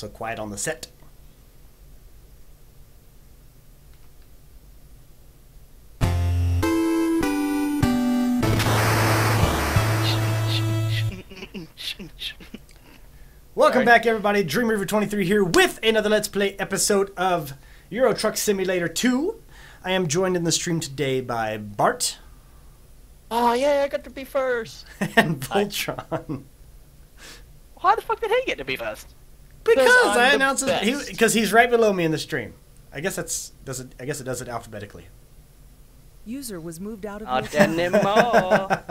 so quiet on the set. Welcome back, everybody. Dream River 23 here with another Let's Play episode of Euro Truck Simulator 2. I am joined in the stream today by Bart. Oh, yeah, I got to be first. And Voltron. How the fuck did he get to be first? Because I announced it. Because he's right below me in the stream. I guess it does it alphabetically. User was moved out of Not anymore.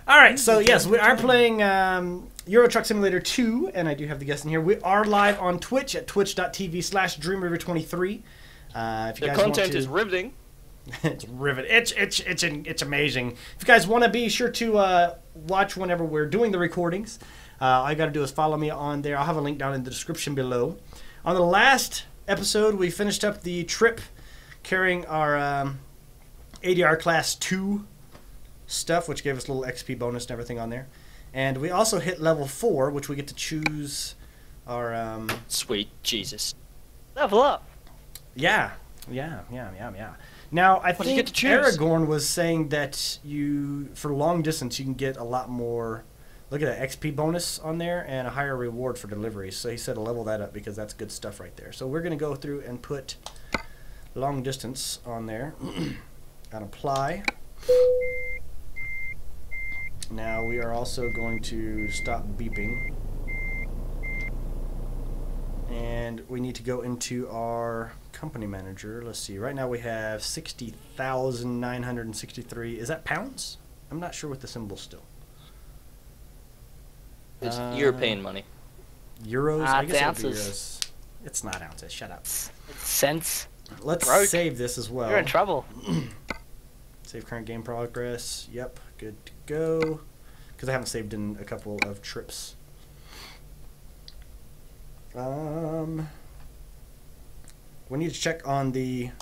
Alright, so yes, we are playing Euro Truck Simulator 2, and I do have the guest in here. We are live on Twitch at twitch.tv/DreamRiver23. The content is riveting. It's riveting. It's amazing. If you guys want to be sure to watch whenever we're doing the recordings, all you got to do is follow me on there. I'll have a link down in the description below. On the last episode, we finished up the trip carrying our ADR Class 2 stuff, which gave us a little XP bonus and everything on there. And we also hit level 4, which we get to choose our... Sweet Jesus. Level up. Yeah. Now, I think get to choose? Aragorn was saying that for long distance, you can get a lot more... Look at that XP bonus on there and a higher reward for deliveries. So he said to level that up because that's good stuff right there. So we're going to go through and put long distance on there and apply. Now we are also going to stop beeping. And we need to go into our company manager. Let's see. Right now we have 60,963. Is that pounds? I'm not sure what the symbol's still. It's European money. Euros? I guess ounces. it would be euros. It's not ounces. Shut up. It's cents. Let's save this as well. You're in trouble. Save current game progress. Yep, good to go. Because I haven't saved in a couple of trips. We need to check on the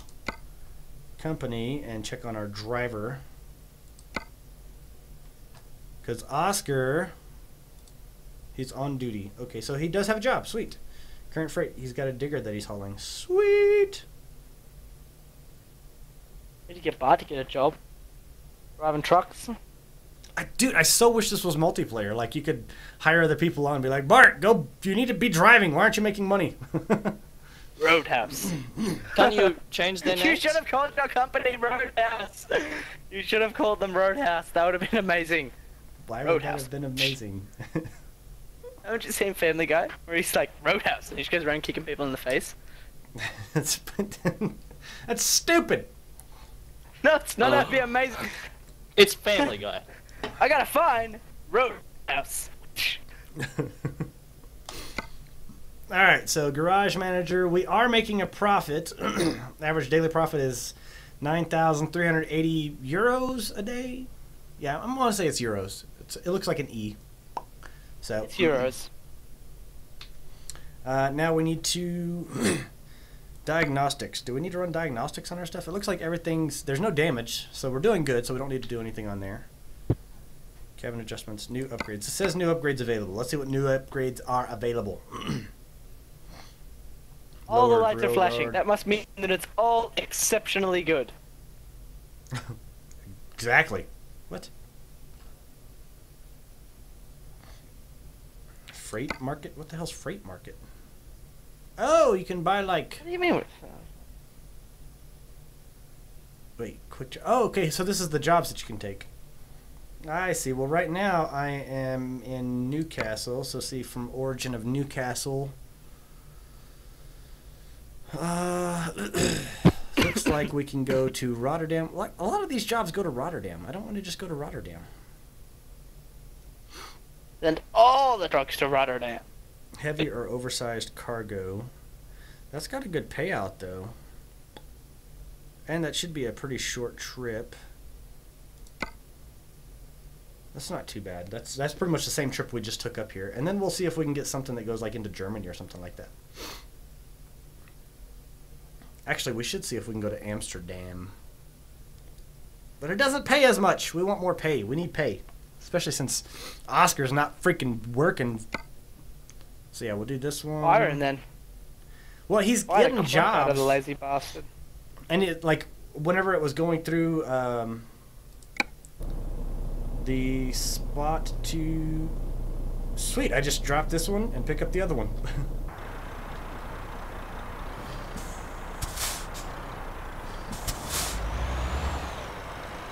company and check on our driver. Because Oscar, he's on duty. Okay, so he does have a job. Sweet. Current freight. He's got a digger that he's hauling. Sweet. Need to get Bart to get a job. Driving trucks. Dude, I so wish this was multiplayer. Like, you could hire other people on and be like, Bart, go. You need to be driving. Why aren't you making money? Roadhouse. Can't you change their names? You should have called your company Roadhouse. You should have called them Roadhouse. That would have been amazing. Why would that have been amazing? Haven't you seen Family Guy? Where he's like, Roadhouse, and he just goes around kicking people in the face? That's stupid. No, it's not. That'd be amazing. It's Family Guy. I gotta find Roadhouse. Alright, so Garage Manager, we are making a profit. Average daily profit is 9,380 euros a day. Yeah, I'm going to say it's euros. It looks like an E. So It's euros. now we need to... diagnostics. Do we need to run diagnostics on our stuff? It looks like there's no damage, so we're doing good, so we don't need to do anything on there. Cabin adjustments, new upgrades. It says new upgrades available. Let's see what new upgrades are available. All the Lower lights are grill flashing. guard. That must mean that it's all exceptionally good. Exactly. What? Freight market? What the hell's freight market? Oh, you can buy like... What do you mean? Wait, oh, okay, so this is the jobs that you can take. I see. Well, right now I am in Newcastle. So see, from origin of Newcastle. Looks like we can go to Rotterdam. Like, a lot of these jobs go to Rotterdam. I don't want to just go to Rotterdam. Send all the trucks to Rotterdam. Heavy or oversized cargo. That's got a good payout, though. And that should be a pretty short trip. That's not too bad. That's pretty much the same trip we just took up here. And then we'll see if we can get something that goes like into Germany or something like that. Actually, we should see if we can go to Amsterdam. But it doesn't pay as much. We want more pay. We need pay. Especially since Oscar's not freaking working So yeah, we'll do this one. Fire him then. Well, he's Fire the getting crap out of jobs. the lazy bastard. And it, like, whenever it was going through the spot to... Sweet, I just dropped this one and pick up the other one.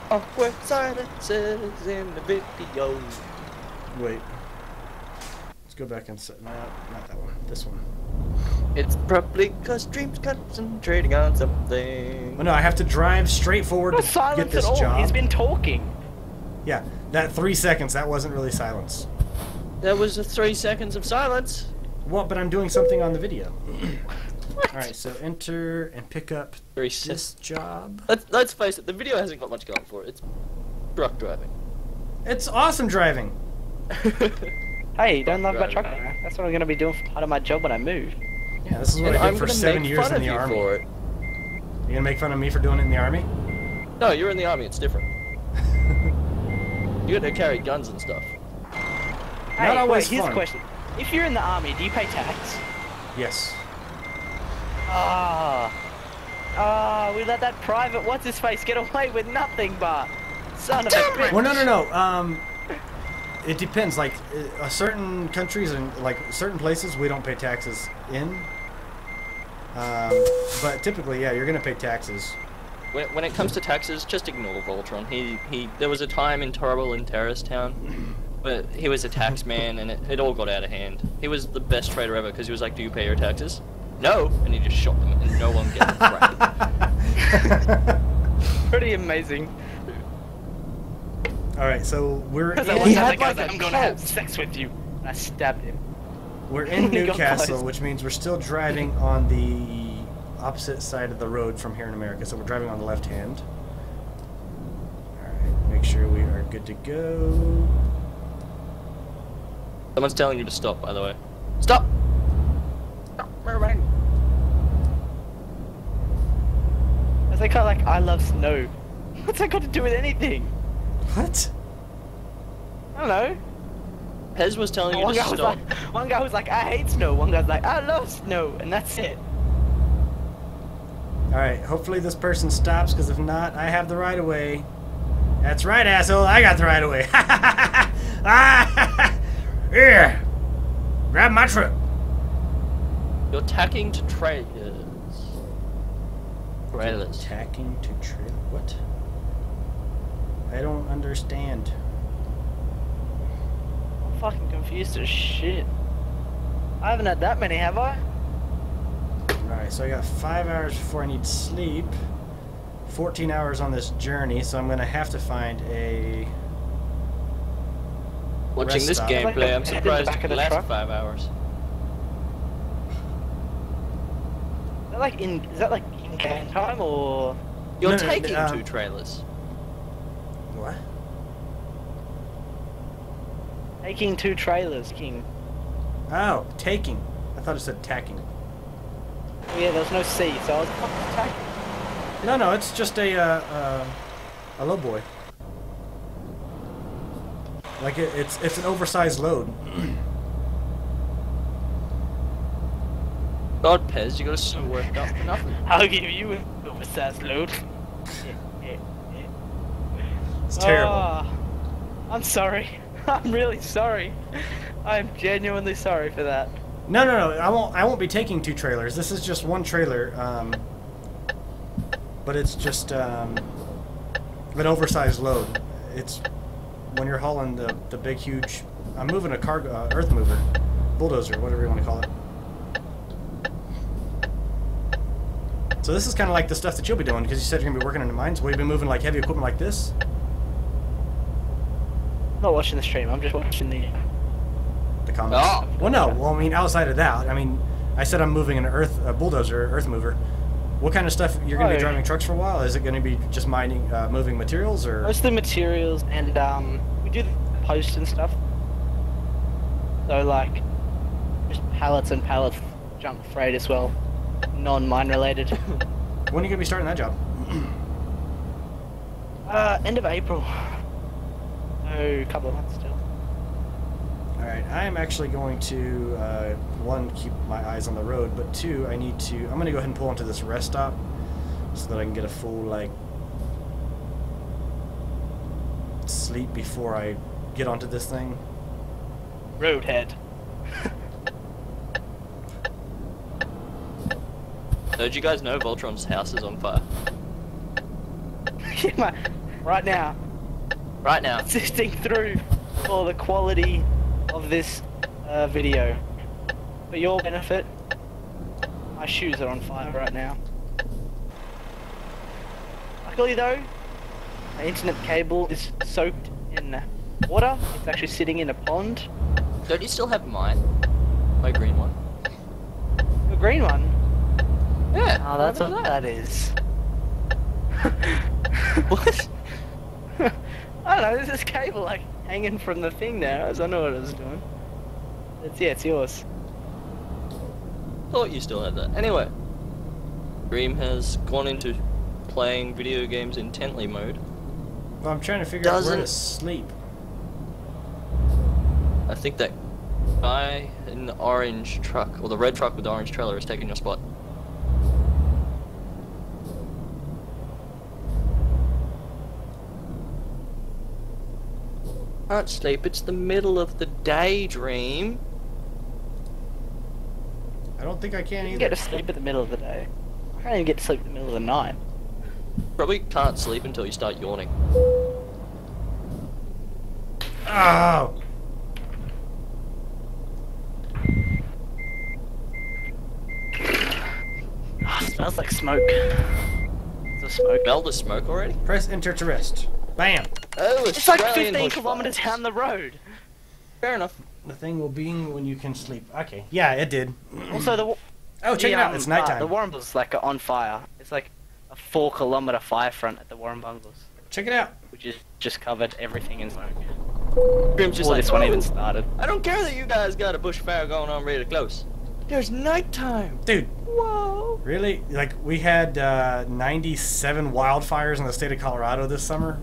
Awkward silences in the video. Wait. Let's go back and set... No, not that one. This one. It's probably because Dream's concentrating on something. Oh no, I have to drive straight forward No to silence get this at all. job. He's been talking. Yeah, that 3 seconds, that wasn't really silence. There was a 3 seconds of silence. Well, but I'm doing something on the video. Alright, so enter and pick up 3 this seconds. job. Let's face it, the video hasn't got much going for it. It's truck driving. It's awesome driving. Hey, don't love my Right. truck, man. That's what I'm gonna be doing for part of my job when I move. Yeah, this is what And I I'm did for gonna 7 make years fun in of the you army. for it. You gonna make fun of me for doing it in the army? No, you're in the army. It's different. You got to carry guns and stuff. Hey, Not always wait, here's fun. a question. If you're in the army, do you pay tax? Yes. We let that private what's-his-face get away with nothing, Bart. Son of a bitch. Well, no. It depends. Like, certain countries and like certain places, we don't pay taxes in. But typically, yeah, you're gonna pay taxes. When it comes to taxes, just ignore Voltron. There was a time in Terrible in Terrorist Town, but he was a tax man, and it all got out of hand. He was the best trader ever because he was like, "Do you pay your taxes?" No, and he just shot them, and no one gets fracked. Pretty amazing. All right, so we're Because in, I had the guy like said, a I'm gonna have pulse. sex with you. And I stabbed him. we're in He got Newcastle, close. which means we're still driving on the opposite side of the road from here in America. So we're driving on the left hand. All right, make sure we are good to go. Someone's telling you to stop, by the way. Stop! Stop, everybody. As they kind of like, I love snow. What's that got to do with anything? What? I don't know. Pez was telling you to stop. One guy was like, I hate snow. One guy's like, I love snow. And that's it. All right, hopefully this person stops, because if not, I have the right of way. That's right, asshole. I got the right of way. Here, grab my truck. You're tacking to trailers. Trailers. Attacking to trailer. What? I don't understand. I'm fucking confused as shit. I haven't had that many, have I? Alright, so I got 5 hours before I need sleep. 14 hours on this journey, so I'm gonna have to find a... Watching Rest this stop. gameplay, I'm Like the surprised back it of the lasted truck? 5 hours. Is that like in game time or? You're No, no, taking um, 2 trailers. What? Taking 2 trailers, King. Oh, taking. I thought it said tacking. Oh yeah, there was no C, so I was fucking attacking. No, it's just a low boy. Like it's an oversized load. God, Pez, you got us so worked up for nothing. I'll give you an oversized load. It's terrible. Oh, I'm sorry. I'm really sorry. I'm genuinely sorry for that. No. I won't be taking 2 trailers. This is just 1 trailer. But it's just an oversized load. It's when you're hauling the big, huge. I'm moving a cargo earth mover, bulldozer, whatever you want to call it. So this is kind of like the stuff that you'll be doing, because you said you're gonna be working in the mines. Will you be moving like heavy equipment like this? I'm not watching the stream. I'm just watching the. The comments. Oh. Well, no. Well, I mean, outside of that, I mean, I said I'm moving a bulldozer, earth mover. What kind of stuff you're going to be driving trucks for a while? Is it going to be just mining, moving materials, or? Most of the materials, and we do the post and stuff. So like, just pallets and pallets, junk freight as well, non-mine related. When are you going to be starting that job? End of April. So a couple of months still. Alright, I am actually going to, one, keep my eyes on the road, but two, I'm going to go ahead and pull into this rest stop so that I can get a full, like, sleep before I get onto this thing. Roadhead. Did you guys know Voltron's house is on fire? Yeah, right now. Right now. Sifting through all the quality of this video. For your benefit, my shoes are on fire right now. Luckily though, my internet cable is soaked in water. It's actually sitting in a pond. Don't you still have mine? My green one? The green one? Yeah. Oh, that's what that is. What? I don't know, there's this cable like hanging from the thing there. I don't know what it was doing. It's yours. Thought you still had that. Anyway, Dream has gone into playing video games intently mode. Well, I'm trying to figure out where to sleep. I think that guy in the orange truck, or the red truck with the orange trailer, is taking your spot. Can't sleep, it's the middle of the day, Dream. I don't think I can You either. get to sleep at the middle of the day. I can't even get to sleep at the middle of the night. Probably can't sleep until you start yawning. Oh! Oh, smells like smoke. It's a smoke. Smell the smoke already? Press enter to rest. Bam! Oh, It's like Australian 15 bushfires. kilometers down the road. Fair enough. The thing will bing when you can sleep. Okay. Yeah, it did. Also, Oh, check it out. It's nighttime. The Warrumble's like on fire. It's like a 4-kilometer fire front at the Warren Bungalows, Check it out. which is just covered everything in smoke. Dream's just Before like, this one "Oh, even started. I don't care that you guys got a bushfire going on really close. There's nighttime. Dude, Whoa. really? Like, we had 97 wildfires in the state of Colorado this summer.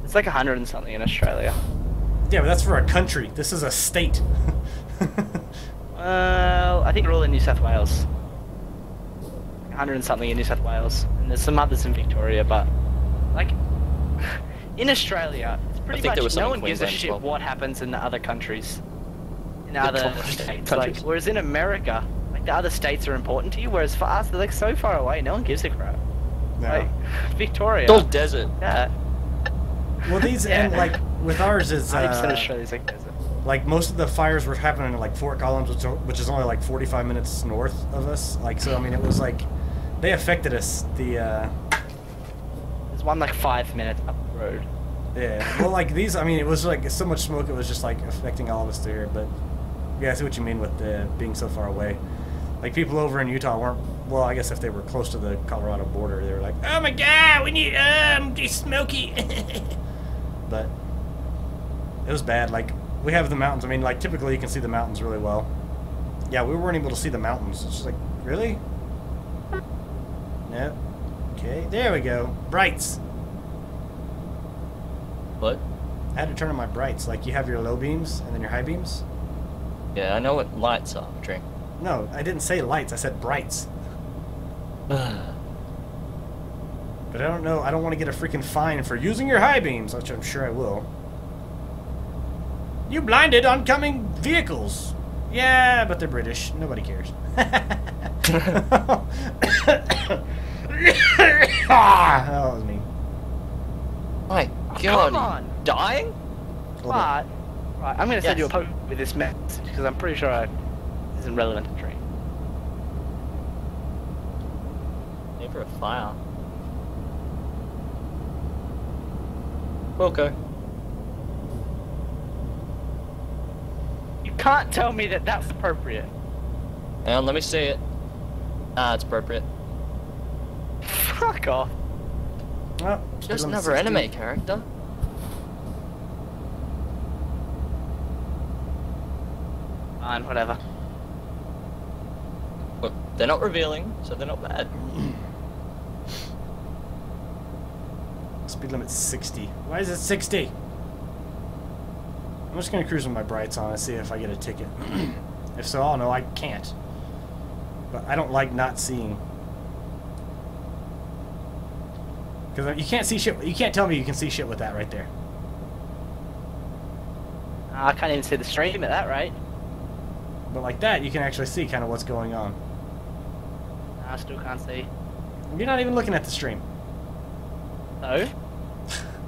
It's like 100 and something in Australia. Yeah, but that's for a country. This is a state. Well, I think they're all in New South Wales. 100 and something in New South Wales, and there's some others in Victoria, but like in Australia, it's pretty think there much was some no in one gives a Queensland as shit well. what happens in the other countries, in The other countries. states. Like, whereas in America, like the other states are important to you, whereas for us, they're like so far away, no one gives a crap. No. Like Victoria, It's all desert. yeah, Well, these, Yeah. and like, with ours is, 90% of Australia's like desert. like, most of the fires were happening in, like, Fort Collins, which is only, like, 45 minutes north of us. Like, so, I mean, it was, like, they affected us. There's one like 5 minutes up the road. Yeah. Well, like, these, I mean, it was, like, so much smoke, it was just, like, affecting all of us there. But, yeah, I see what you mean with being so far away. Like, people over in Utah weren't, well, I guess if they were close to the Colorado border, they were like, oh my god, we need, it's smoky. But it was bad. Like, we have the mountains. I mean, like, typically you can see the mountains really well. Yeah, we weren't able to see the mountains. It's just like, really? Nope. Okay, there we go. Brights. What? I had to turn on my brights. Like, you have your low beams and then your high beams. Yeah, I know what lights are, Dream. No, I didn't say lights. I said brights. But I don't know. I don't want to get a freaking fine for using your high beams, which I'm sure I will. You blinded oncoming vehicles. Yeah, but they're British. Nobody cares. Ah, that was me. My Oh, God, come on. dying? But right, I'm gonna send Yes. you a post with this message because I'm pretty sure it isn't relevant to Dream. Never a fire. Okay. You can't tell me that that's appropriate. Hang on, let me see it. Ah, it's appropriate. Fuck off. Oh, Just limit another 60. anime character. Fine, whatever. Look, they're not revealing, so they're not bad. Speed limit 60. Why is it 60? I'm just gonna cruise with my brights on and see if I get a ticket. If so, I'll know I can't. But I don't like not seeing. Because you can't see shit. You can't tell me you can see shit with that right there. I can't even see the stream at that rate. But like that, you can actually see kind of what's going on. I still can't see. You're not even looking at the stream. No? You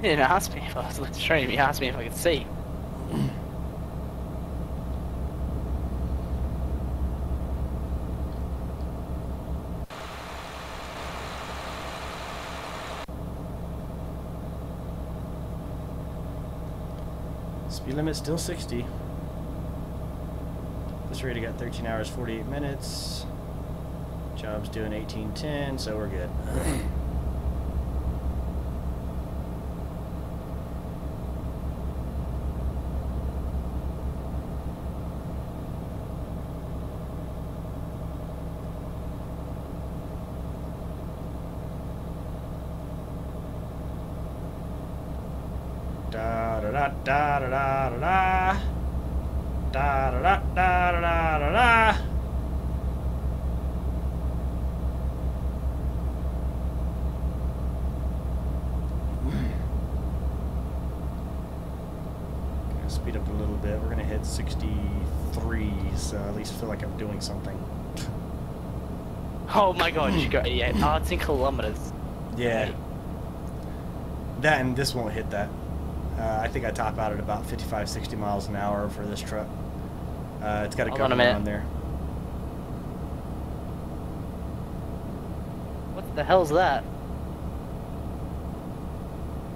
didn't ask me if I was looking at the stream. You asked me if I could see. Speed limit still 60. This rating got 13 hours 48 minutes. Job's doing 18:10, so we're good. Da da da da da da da da da da da da da da. Gonna speed up a little bit. We're gonna hit 63, so at least feel like I'm doing something. Oh my god, you got 88. Oh, it's in kilometers. Yeah. That and this won't hit that. I think I top out at about 55, 60 miles an hour for this truck. It's got a Hold on a governor minute. on there. What the hell's that?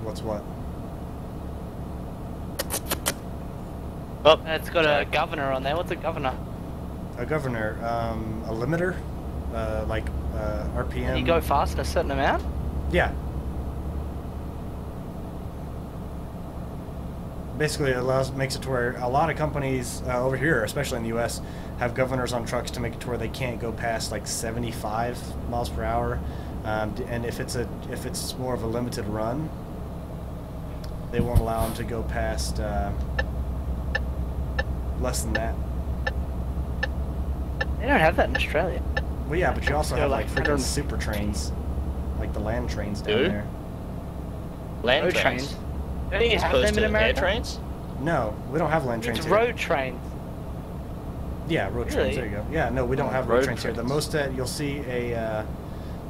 What's what? Oh, It's got a governor on there. What's a governor? A governor, a limiter, like RPM. Can you go faster a certain amount? Yeah. Basically, it makes it to where a lot of companies over here, especially in the U.S., have governors on trucks to make it to where they can't go past like 75 miles per hour. And if it's more of a limited run, they won't allow them to go past less than that. They don't have that in Australia. Well, yeah, but you also They're have like like freaking super trains, like the land trains down Do? there. land Road trains. trains. Don't you As have opposed them in to air America? trains? No, we don't have land trains It's here. road trains. Yeah, road trains. Really? There you go. Yeah, no, we don't Oh, have road road trains here. The trains. most that you'll see a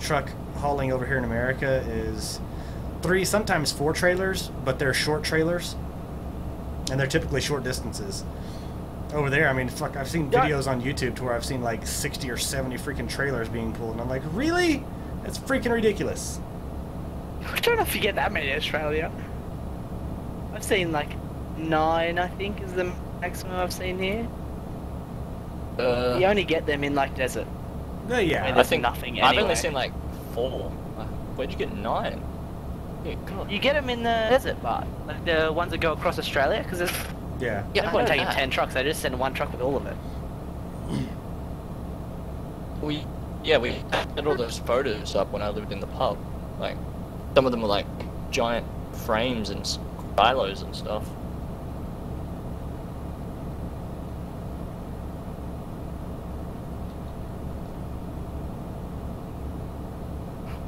truck hauling over here in America is 3, sometimes 4 trailers, but they're short trailers, and they're typically short distances. Over there, I mean, fuck, I've seen Yeah. videos on YouTube to where I've seen like 60 or 70 freaking trailers being pulled, and I'm like, really? That's freaking ridiculous. I don't know if you get that many in Australia. I've seen like 9, I think, is the maximum I've seen here. You only get them in like desert. Yeah, I I there's think nothing I've only anyway. seen like 4. Where'd you get 9? Yeah, God. You get them in the desert, Bart. Like the ones that go across Australia, because there's yeah. Yeah, no I point know taking that. 10 trucks. They just send one truck with all of it. We had all those photos up when I lived in the pub. Like, some of them were like giant frames and silos and stuff.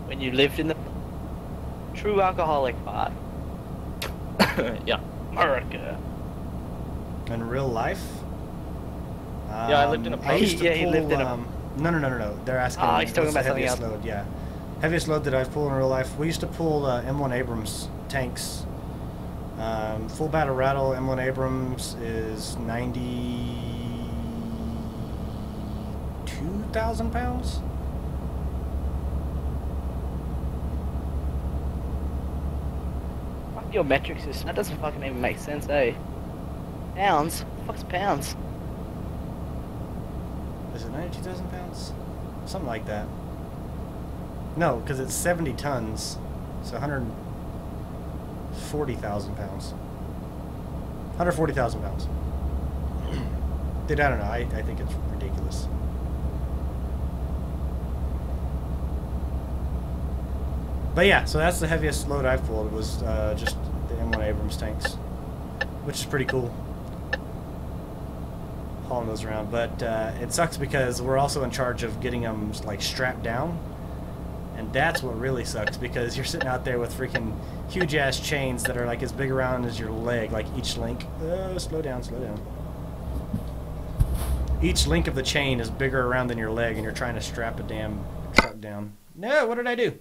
When you lived in the true alcoholic, Bart. Yeah. America. In real life? Yeah, I lived in a I pub. used to Yeah, he pull, lived in a- No. They're asking Ah, he's talking what's the about something heaviest else. load. Yeah. Heaviest load that I've pulled in real life. We used to pull M1 Abrams tanks. Full battle rattle M1 Abrams is 92,000 pounds. Fuck your metric system. That doesn't fucking even make sense, eh? Pounds? What the fuck's pounds? Is it 92,000 pounds? Something like that. No, because it's 70 tons. So 140,000 pounds. 140,000 pounds. Dude, I don't know. I think it's ridiculous. But yeah, so that's the heaviest load I've pulled. It was just the M1 Abrams tanks, which is pretty cool. hauling those around. But it sucks because we're also in charge of getting them like strapped down, and that's what really sucks because you're sitting out there with freaking huge ass chains that are like as big around as your leg, like each link. Slow down, slow down. Each link of the chain is bigger around than your leg, and you're trying to strap a damn truck down. No, what did I do?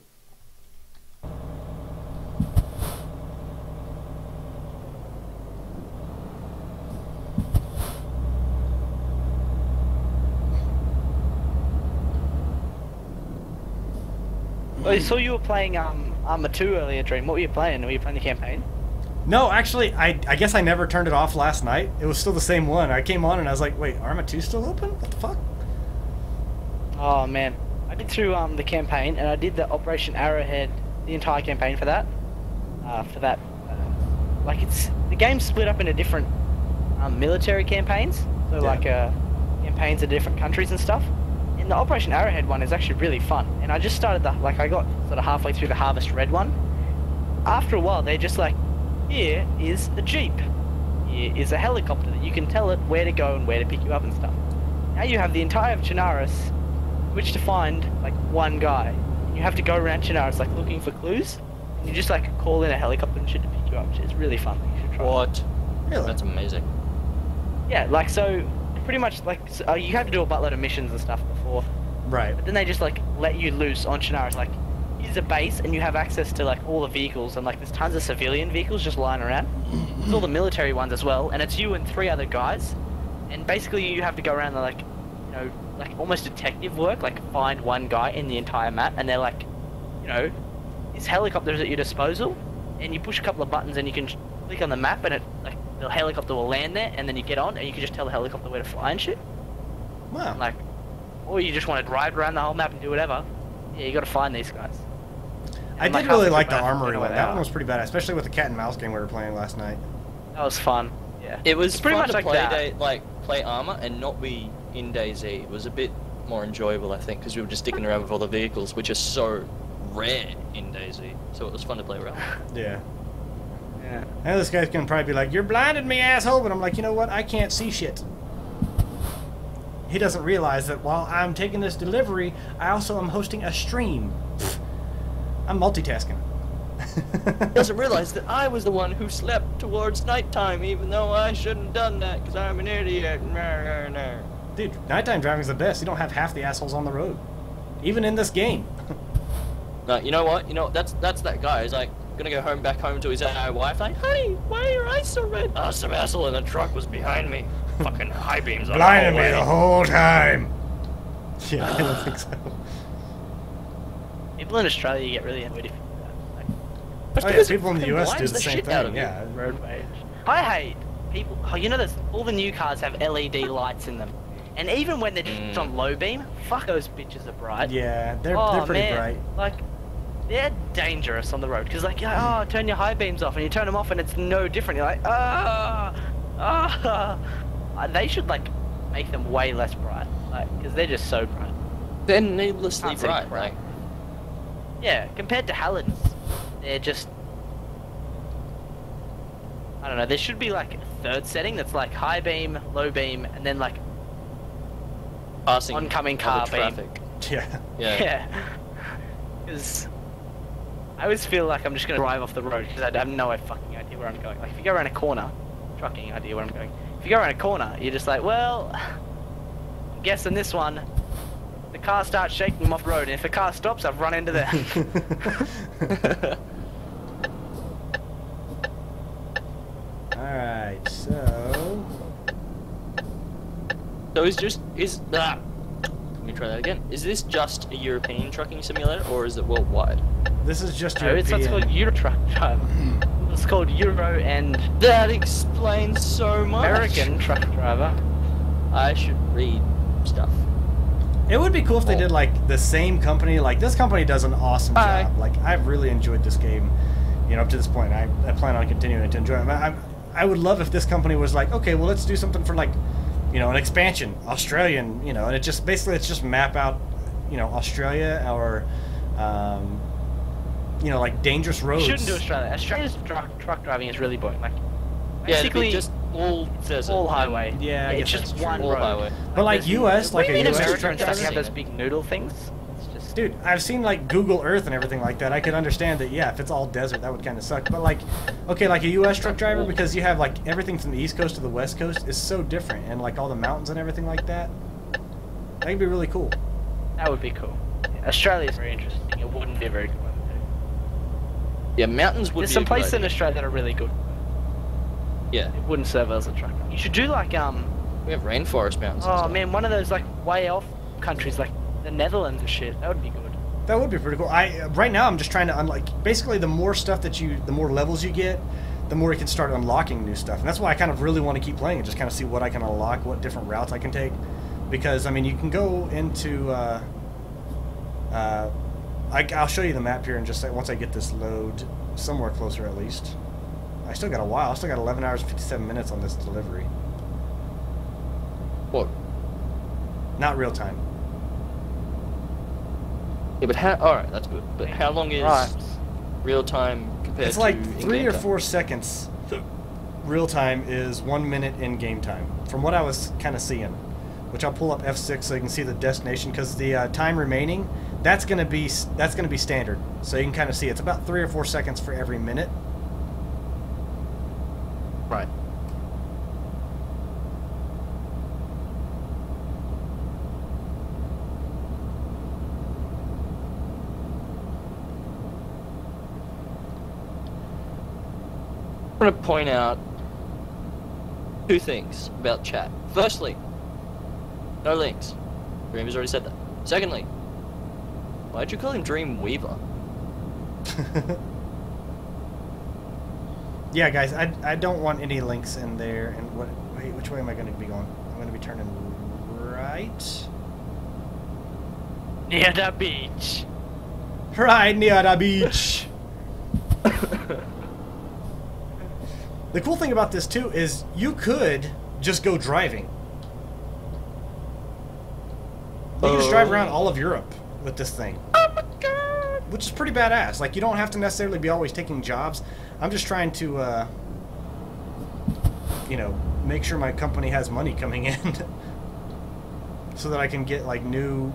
I saw you were playing Arma 2 earlier, Dream. What were you playing? Were you playing the campaign? No, actually, I guess I never turned it off last night. It was still the same one. I came on and I was like, wait, Arma 2 still open? What the fuck? Oh man, I did through the campaign, and I did the Operation Arrowhead, the entire campaign for that. Like the game's split up into different military campaigns, so like campaigns in different countries and stuff. And the Operation Arrowhead one is actually really fun. And I just started I got sort of halfway through the Harvest Red one. After a while, they're just like, here is a Jeep. Here is a helicopter that you can tell it where to go and where to pick you up and stuff. Now you have the entire of Chinaris, which to find like one guy. And you have to go around Chinaris like looking for clues. And you just like call in a helicopter and shit to pick you up, which is really fun. You should try. What? Really? That's amazing. Yeah, like so, pretty much like you have to do a buttload of missions and stuff before. Right. But then they just like let you loose on Chinaris. Like, here's a base, and you have access to like all the vehicles, and like there's tons of civilian vehicles just lying around. There's all the military ones as well, and it's you and 3 other guys. And basically, you have to go around and like, you know, like almost detective work, like find one guy in the entire map, and they're like, you know, this helicopter is at your disposal, and you push a couple of buttons, and you can click on the map, and it like the helicopter will land there, and then you get on, and you can just tell the helicopter where to fly and shit. Wow. Like, or you just want to drive around the whole map and do whatever. Yeah, you got to find these guys. I did really like the armory one. That one was pretty bad, especially with the cat and mouse game we were playing last night. That was fun. Yeah. It was It's pretty fun much to like that. play Arma and not be in DayZ. It was a bit more enjoyable, I think, because we were just sticking around with all the vehicles, which are so rare in DayZ. So it was fun to play around. Yeah. Yeah. And this guy's gonna probably be like, "You're blinded me, asshole!" But I'm like, you know what? I can't see shit. He doesn't realize that while I'm taking this delivery, I also am hosting a stream. I'm multitasking. Doesn't realize that I was the one who slept towards nighttime, even though I shouldn't have done that because I'm an idiot. Dude, nighttime driving's the best. You don't have half the assholes on the road, even in this game. No, you know what? That's that guy. He's like gonna go back home to his wife. Like, honey, why are your eyes so red? Oh, some asshole in the truck was behind me. Fucking high beams on Blinded me the whole time. Yeah, I don't think so. People in Australia get really annoyed if you do that. Like, Oh yeah, people in the US do blinds the the same shit out thing. of you. Yeah. road rage. I hate people. Oh, you know, there's all the new cars have LED lights in them, and even when they're just on low beam, fuck, those bitches are bright. Yeah, they're pretty man. bright. Like, they're dangerous on the road because like, oh, turn your high beams off, and you turn them off, and it's no different. You're like, they should like make them way less bright, like, because they're just so bright. They're needlessly Can't see bright. bright. Like, Yeah, compared to Halid's, they're just, I don't know, there should be like a third setting that's like high beam, low beam, and then like passing oncoming other car beam. Yeah. Yeah. Yeah. Because I always feel like I'm just going to drive off the road because I have no fucking idea where I'm going. Like if you go around a corner, trucking idea where I'm going. If you go around a corner, you're just like, well, I'm guessing this one, the car starts shaking them off the road, and if the car stops, I've run into them. Alright, so... So let me try that again. Is this just a European trucking simulator, or is it worldwide? This is just No, European. it's called Euro Truck Driver. It's called Euro and That explains so much. American Truck Driver. I should read stuff. It would be cool if they did like the same company. Like this company does an awesome Hi. job. Like I've really enjoyed this game, you know, up to this point. I plan on continuing to enjoy it. I would love if this company was like, okay, well let's do something for like, you know, an expansion, Australian, you know, and it just basically it's just map out, you know, Australia or, you know, like dangerous roads. You shouldn't do Australia. Australia's truck driving is really boring. Like Yeah, it'd basically, be just all desert. all highway. Yeah, I it's guess just that's one all road. highway. But like There's- US, like a in US America truck and stuff, you have driver. those big noodle things. It's just Dude, I've seen like Google Earth and everything like that. I could understand that, yeah, if it's all desert, that would kind of suck. But like, okay, like a US truck driver, because you have like everything from the East Coast to the West Coast is so different, and like all the mountains and everything like that. That'd be really cool. that would be cool. Yeah, Australia's very interesting. It wouldn't be a very good one to do. Yeah, mountains would There's be some a good places in idea. Australia that are really good. Yeah, It wouldn't serve as a truck. You should do like we have rainforest mountains. and oh stuff. man, one of those like way off countries like the Netherlands and shit. That would be good. That would be pretty cool. Right now I'm just trying to unlock. Basically, the more stuff that the more levels you get, the more you can start unlocking new stuff. And that's why I kind of really want to keep playing and just kind of see what I can unlock, what different routes I can take. Because I mean, you can go into. I'll show you the map here in just a second once I get this load somewhere closer at least. I still got a while. I still got 11 hours and 57 minutes on this delivery. What? Not real time. Yeah, but how? All right, that's good. But how long is Right. real time compared It's to like in-game 3 or time? 4 seconds. Real time is 1 minute in game time, from what I was kind of seeing. Which I'll pull up F6 so you can see the destination, because the time remaining, that's gonna be standard. So you can kind of see it's about 3 or 4 seconds for every minute. Right. I'm going to point out 2 things about chat. Firstly, no links. Dream has already said that. Secondly, why'd you call him Dream Weaver? Yeah, guys, I don't want any links in there. And wait, which way am I going to be going? I'm going to be turning right. Near the beach. Right near the beach. The cool thing about this too is you could just go driving. You can just drive around all of Europe with this thing. Oh my god! Which is pretty badass. Like, you don't have to necessarily be always taking jobs. I'm just trying to, you know, make sure my company has money coming in, so that I can get like new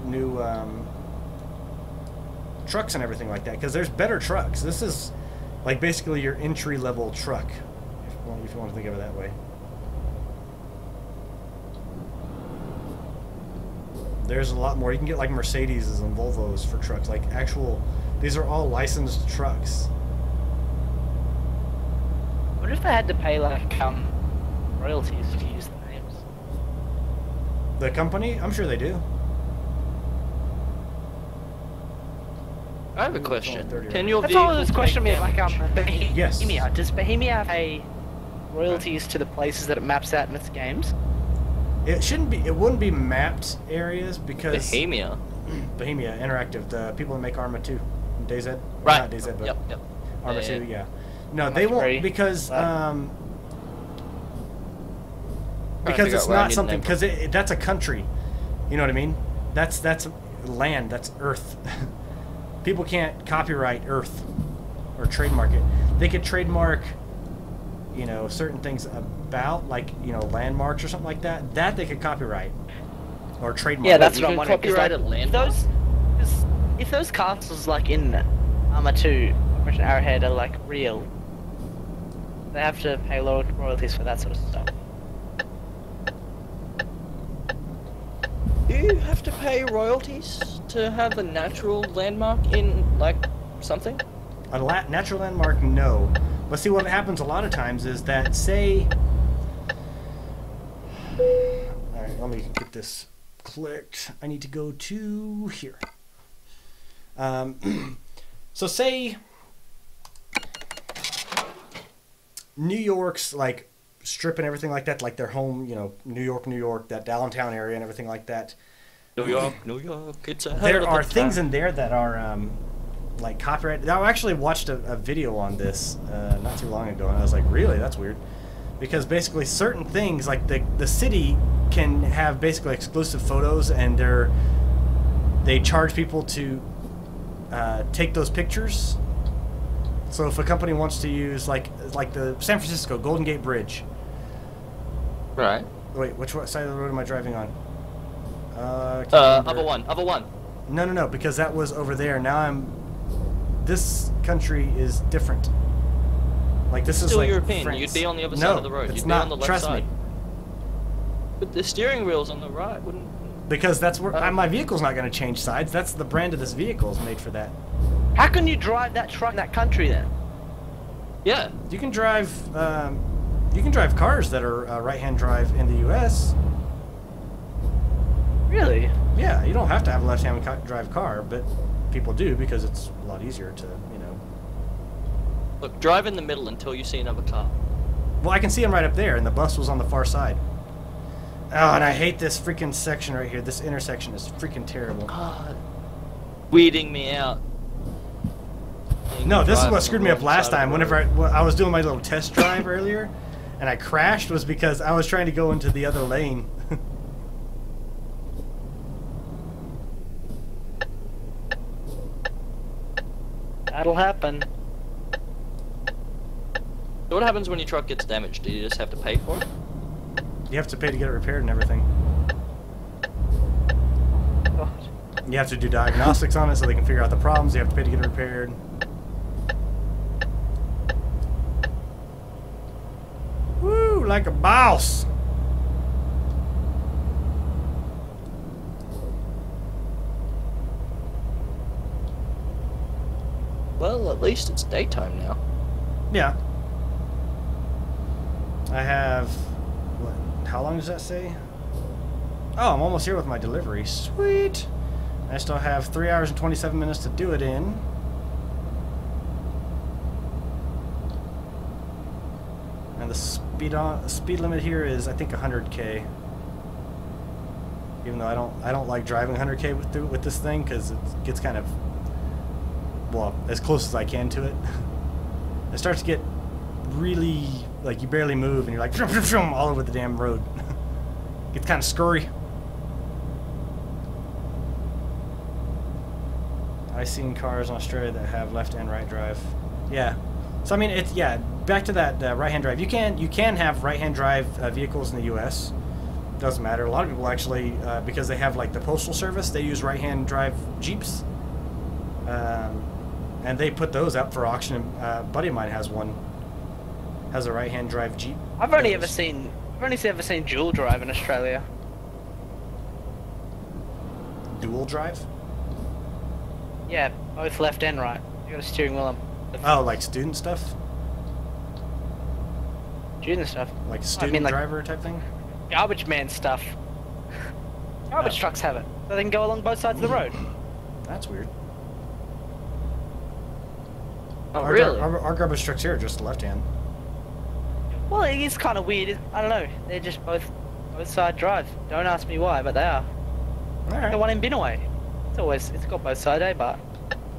trucks and everything like that. Because there's better trucks. This is like basically your entry level truck, if you want to think of it that way. There's a lot more. You can get like Mercedes and Volvos for trucks. Like actual, these are all licensed trucks. What if they had to pay like royalties to use the names? The company, I'm sure they do. I have a Ooh, it's only question. 30 Can your That's all vehicle this question take me like damage? Yes. Bohemia. Does Bohemia pay royalties to the places that it maps out in its games? It shouldn't be. It wouldn't be mapped areas because Bohemia. Bohemia Interactive, the people that make Arma 2, DayZ, well, Right. not DayZ, but Yep. Arma Yeah, 2, yeah. yeah. No, How they much won't free? because Trying to because figure it's out where I not need something, the name because that's a country. You know what I mean? That's land. That's Earth. People can't copyright Earth or trademark it. They could trademark, you know, certain things about, like, you know, landmarks or something like that. That they could copyright or trademark. Yeah, that's you what I'm can wondering. 'cause, copyright like, a landmark? if those castles like in Arma 2, Operation Arrowhead are like real, they have to pay royalties for that sort of stuff. Do you have to pay royalties to have a natural landmark in, like, something? A natural landmark, no. But see, what happens a lot of times is that, say... Alright, let me get this clicked. I need to go to here. So say... New York's, like, strip and everything like that, like their home, you know, New York, that downtown area and everything like that. New York, it's a hell There of a are things town. in there that are like copyright. I actually watched a video on this not too long ago, and I was like, really, that's weird, because basically certain things, like the city can have basically exclusive photos, and they charge people to take those pictures. So if a company wants to use like the San Francisco Golden Gate Bridge, Right. Wait, which side of the road am I driving on? Can't Other remember. one. No, because that was over there. Now I'm... This country is different. Like, this is Still like European. France. You'd be on the other No, side of the road. it's You'd not. be on the left Trust side. me. But the steering wheel's on the right, wouldn't... Because that's where... Oh. my vehicle's not going to change sides. That's the brand of this vehicle is made for that. How can you drive that truck in that country then? Yeah. You can drive... you can drive cars that are right-hand drive in the U.S. Really? Yeah, you don't have to have a left-hand drive car, but people do because it's a lot easier to, you know... Look, drive in the middle until you see another car. Well, I can see him right up there, and the bus was on the far side. Oh, and I hate this freaking section right here. This intersection is freaking terrible. God. Weeding me out. No, this is Drive what on screwed the me up wrong last side of time. the Whenever road. I was doing my little test drive earlier, and I crashed, was because I was trying to go into the other lane. That'll happen. So what happens when your truck gets damaged? Do you just have to pay for it? You have to pay to get it repaired and everything. God. You have to do diagnostics on it so they can figure out the problems. You have to pay to get it repaired. Woo, like a boss. Well, at least it's daytime now. Yeah. I have... What, how long does that say? Oh, I'm almost here with my delivery. Sweet. I still have 3 hours and 27 minutes to do it in. And the speed limit here is, I think, 100K. Even though I don't like driving 100K with this thing because it gets kind of, well, as close as I can to it. It starts to get really, like, you barely move and you're like all over the damn road. Gets kind of scurry. I've seen cars in Australia that have left and right drive. Yeah. So I mean, it's, yeah. Back to that right-hand drive. You can have right-hand drive vehicles in the U.S. Doesn't matter. A lot of people actually, because they have like the postal service, they use right-hand drive Jeeps, and they put those up for auction. A buddy of mine has one. Has a right-hand drive Jeep. I've only ever seen dual drive in Australia. Dual drive. Yeah, both left and right. You got a steering wheel and Oh, like student stuff. student stuff. Like student like driver type thing. garbage man stuff. Garbage trucks have it, so they can go along both sides of the road. That's weird. Oh, Our, really? our garbage trucks here are just left-hand. Well, it is kind of weird. I don't know. They're just both side drive. Don't ask me why, but they are. All The right. one in Binaway. It's got both sides, eh, Bart?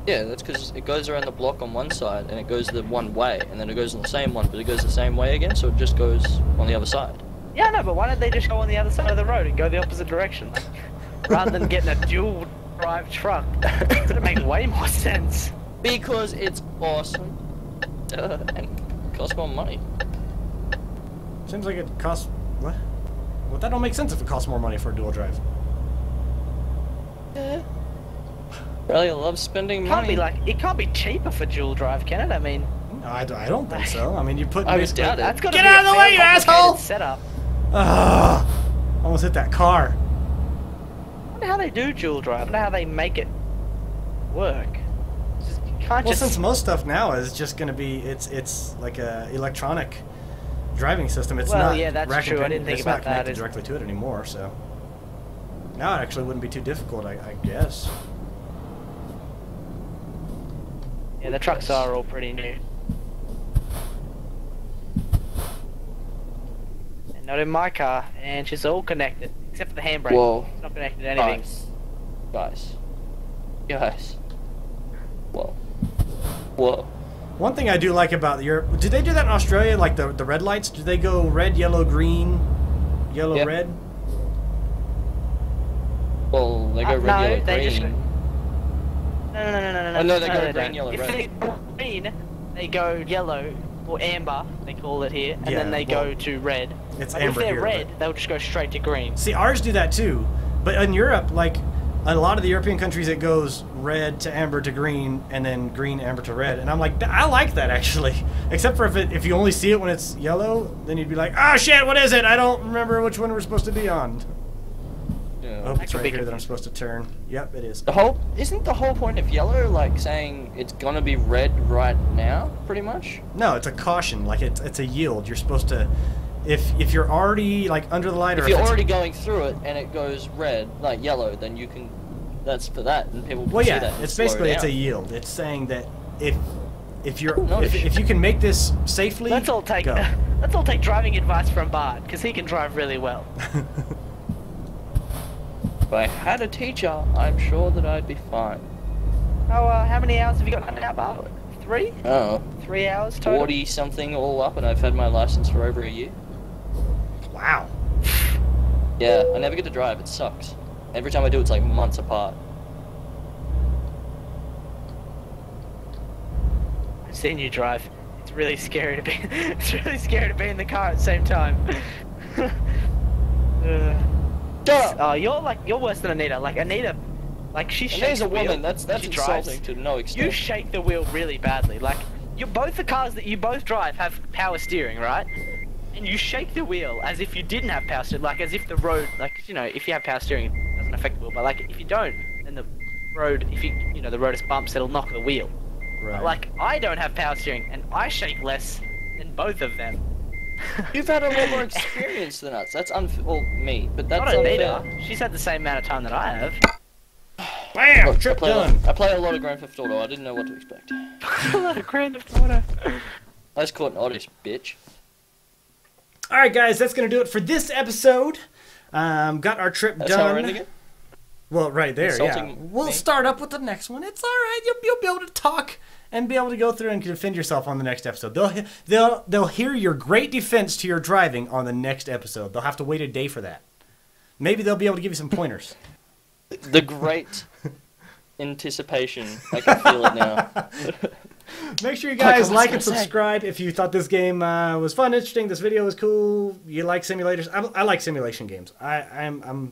Yeah, that's because it goes around the block on one side and it goes the one way, and then it goes on the same one, but it goes the same way again, so it just goes on the other side. Yeah, no, but why don't they just go on the other side of the road and go the opposite direction? Like, rather than getting a dual drive truck. It would make way more sense. Because it's awesome. And costs more money. Seems like it costs what? Well, that don't make sense if it costs more money for a dual drive. Yeah. Really, I love spending Can't money. it can't be cheaper for dual drive, can it? I mean, No, I don't think so. I mean, you put. I doubt it. that's got to Get be out of a the way, fair you complicated asshole! Setup. Almost hit that car. I wonder how they do dual drive. I wonder how they make it work. You can't Well, just. since most stuff now is just going to be, it's like a electronic driving system. It's Well, not. yeah, that's rack and true. I pinion. didn't think It's about not that. connected directly to it anymore. So now it actually wouldn't be too difficult, I guess. Yeah, the trucks are all pretty new. And not in my car, and she's all connected except for the handbrake. Whoa. It's not connected to anything. Guys. Whoa. Whoa. One thing I do like about Europe, did they do that in Australia? Like the red lights? Do they go red, yellow, green, yellow, Yep. red? Well, they go red, no, yellow, they just green. No. Oh, no, they go green, don't. yellow, If red. they go green, they go yellow or amber. They call it here, and Yeah, then they well- go to red. It's Like, if amber they're here. red, But... they'll just go straight to green. See, ours do that too. But in Europe, like a lot of the European countries, it goes red to amber to green, and then green, amber to red. And I'm like, I like that actually. Except for if you only see it when it's yellow, then you'd be like, oh shit, what is it? I don't remember which one we're supposed to be on. Yeah. Oh, it's right here that I'm supposed to turn. Yep, it is. Isn't the whole point of yellow like saying it's gonna be red right now, pretty much? No, it's a caution. Like it's a yield. You're supposed to, if you're already like under the light, or If you're already going through it and it goes red, like yellow, then you can. That's for that, and people. Well, can yeah, see that and it's slow basically it's a down. yield. It's saying that if you're Oh, nice. if you can make this safely, Let's all take go. let's all take driving advice from Bart, because he can drive really well. If I had a teacher, I'm sure that I'd be fine. How many hours have you got now, Bart? 3? Oh, 3 hours total? 40 something all up, and I've had my license for over a year. Wow. Yeah, I never get to drive. It sucks. Every time I do, it's like months apart. I've seen you drive. It's really scary to be. It's really scary to be in the car at the same time. Oh, you're worse than Anita. Like Anita, like she shakes Anita's a the wheel. woman. That's she drives. insulting to no extent. You shake the wheel really badly. Like both the cars that you both drive have power steering, right? And you shake the wheel as if you didn't have power steering, like as if the road, like if you have power steering, it doesn't affect the wheel. But like if you don't, then the road, if the road has bumps, it'll knock the wheel. Right. But, like I don't have power steering, and I shake less than both of them. You've had a lot more experience than us. That's well, me, but that's Not unfair. Anita. She's had the same amount of time that I have. Bam! Look, Trip done. I play a lot of Grand Theft Auto. I didn't know what to expect. A lot of Grand Theft Auto. I just caught an Otis, bitch. All right, guys, that's gonna do it for this episode. Got our trip That's how we're done. ending it? Well, right there, yeah. Insulting We'll me? start up with the next one. It's all right. You'll be able to talk and be able to go through and defend yourself on the next episode. They'll hear your great defense to your driving on the next episode. They'll have to wait a day for that. Maybe they'll be able to give you some pointers. The great anticipation. I can feel it now. Make sure you guys Like I was like and gonna say. subscribe if you thought this game was fun, interesting. This video was cool. You like simulators? I like simulation games. I'm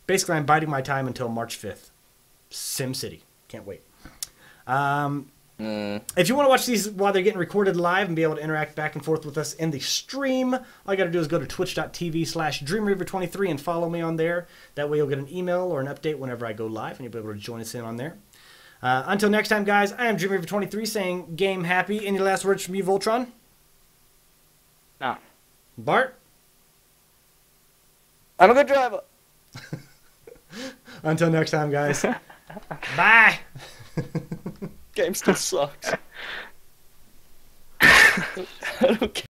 basically biding my time until March 5th. SimCity. Can't wait. If you want to watch these while they're getting recorded live and be able to interact back and forth with us in the stream, all you got to do is go to twitch.tv/DreamReaver23 and follow me on there. That way you'll get an email or an update whenever I go live, and you'll be able to join us in on there. Until next time, guys, I am DreamReaver23 saying game happy. Any last words from you, Voltron? No. Bart? I'm a good driver. Until next time, guys. Bye. Game still sucks. I don't care.